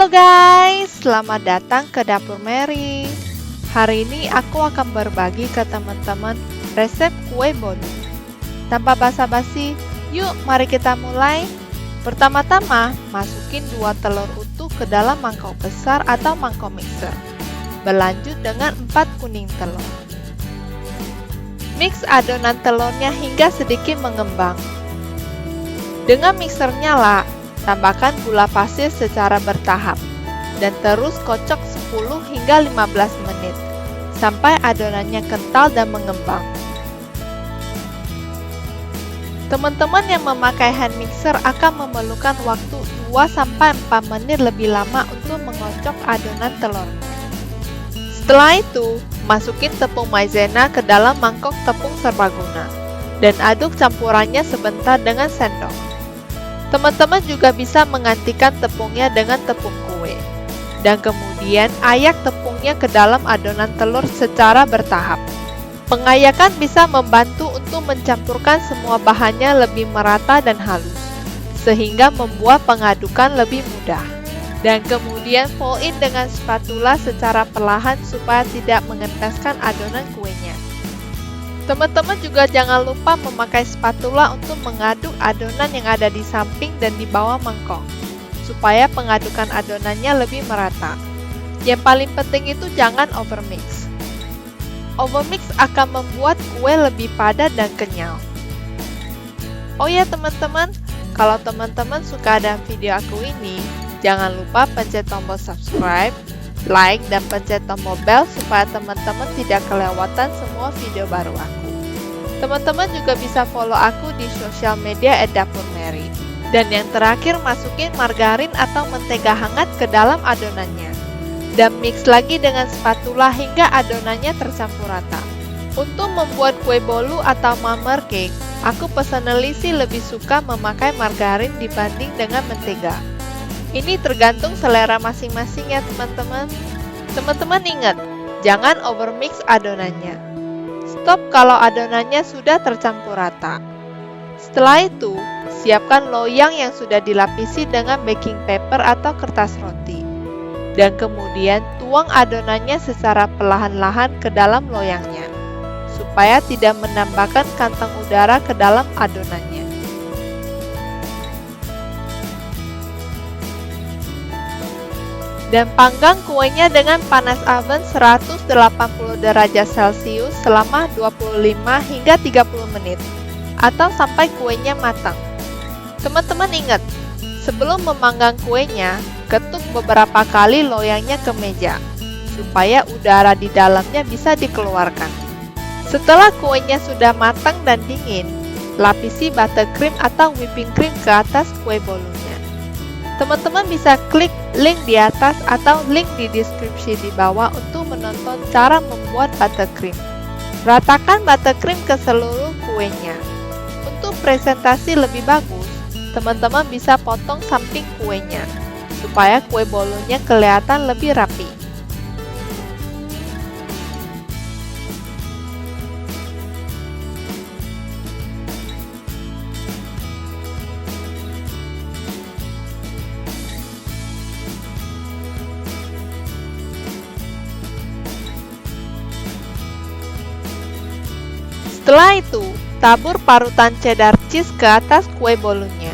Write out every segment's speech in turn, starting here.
Halo guys, selamat datang ke Dapur Mary. Hari ini aku akan berbagi ke teman-teman resep kue bolu. Tanpa basa-basi, yuk mari kita mulai. Pertama-tama, masukin 2 telur utuh ke dalam mangkok besar atau mangkok mixer. Berlanjut dengan 4 kuning telur. Mix adonan telurnya hingga sedikit mengembang. Dengan mixer nyala, tambahkan gula pasir secara bertahap dan terus kocok 10 hingga 15 menit sampai adonannya kental dan mengembang. Teman-teman yang memakai hand mixer akan memerlukan waktu 2-4 menit lebih lama untuk mengocok adonan telurnya. Setelah itu, masukin tepung maizena ke dalam mangkok tepung serbaguna dan aduk campurannya sebentar dengan sendok. Teman-teman juga bisa menggantikan tepungnya dengan tepung kue, dan kemudian ayak tepungnya ke dalam adonan telur secara bertahap. Pengayakan bisa membantu untuk mencampurkan semua bahannya lebih merata dan halus, sehingga membuat pengadukan lebih mudah. Dan kemudian fold in dengan spatula secara perlahan supaya tidak mengentaskan adonan kuenya. Teman-teman juga jangan lupa memakai spatula untuk mengaduk adonan yang ada di samping dan di bawah mangkok, supaya pengadukan adonannya lebih merata. Yang paling penting itu jangan overmix. Overmix akan membuat kue lebih padat dan kenyal. Oh ya teman-teman, kalau teman-teman suka dengan video aku ini, jangan lupa pencet tombol subscribe, like, dan pencet tombol bell supaya teman-teman tidak kelewatan semua video baru aku. Teman-teman juga bisa follow aku di sosial media @dapurmary. Dan yang terakhir, masukin margarin atau mentega hangat ke dalam adonannya. Dan mix lagi dengan spatula hingga adonannya tercampur rata. Untuk membuat kue bolu atau mummer cake, aku personally sih lebih suka memakai margarin dibanding dengan mentega. Ini tergantung selera masing-masing ya teman-teman. Teman-teman ingat, jangan overmix adonannya. Stop kalau adonannya sudah tercampur rata. Setelah itu, siapkan loyang yang sudah dilapisi dengan baking paper atau kertas roti. Dan kemudian tuang adonannya secara perlahan-lahan ke dalam loyangnya, supaya tidak menambahkan kantong udara ke dalam adonannya. Dan panggang kuenya dengan panas oven 180 derajat Celcius selama 25 hingga 30 menit atau sampai kuenya matang. Teman-teman ingat, sebelum memanggang kuenya, ketuk beberapa kali loyangnya ke meja supaya udara di dalamnya bisa dikeluarkan. Setelah kuenya sudah matang dan dingin, lapisi buttercream atau whipping cream ke atas kue bolunya. Teman-teman bisa klik link di atas atau link di deskripsi di bawah untuk menonton cara membuat buttercream. Ratakan buttercream ke seluruh kuenya. Untuk presentasi lebih bagus, teman-teman bisa potong samping kuenya, supaya kue bolunya kelihatan lebih rapi. Setelah itu, tabur parutan cheddar cheese ke atas kue bolunya.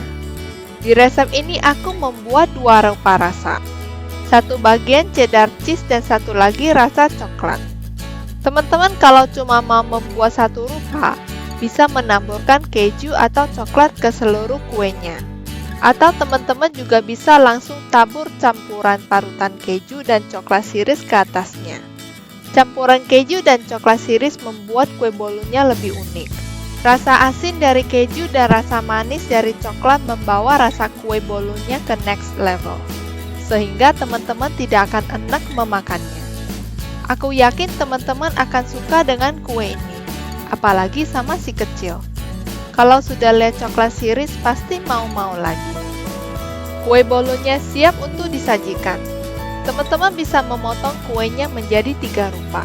Di resep ini aku membuat 2 rupa rasa. Satu bagian cheddar cheese dan satu lagi rasa coklat. Teman-teman kalau cuma mau membuat satu rupa, bisa menaburkan keju atau coklat ke seluruh kuenya. Atau teman-teman juga bisa langsung tabur campuran parutan keju dan coklat siris ke atasnya. Campuran keju dan coklat siris membuat kue bolunya lebih unik. Rasa asin dari keju dan rasa manis dari coklat membawa rasa kue bolunya ke next level, sehingga teman-teman tidak akan enak memakannya. Aku yakin teman-teman akan suka dengan kue ini, apalagi sama si kecil. Kalau sudah lihat coklat siris, pasti mau-mau lagi. Kue bolunya siap untuk disajikan. Teman-teman bisa memotong kuenya menjadi 3 rupa.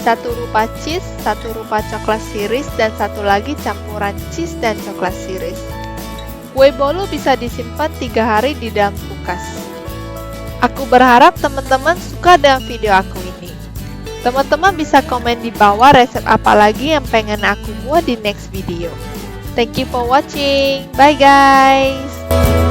Satu rupa cheese, satu rupa coklat siris, dan satu lagi campuran cheese dan coklat siris. Kue bolu bisa disimpan 3 hari di dalam kulkas. Aku berharap teman-teman suka dengan video aku ini. Teman-teman bisa komen di bawah resep apa lagi yang pengen aku buat di next video. Thank you for watching. Bye guys.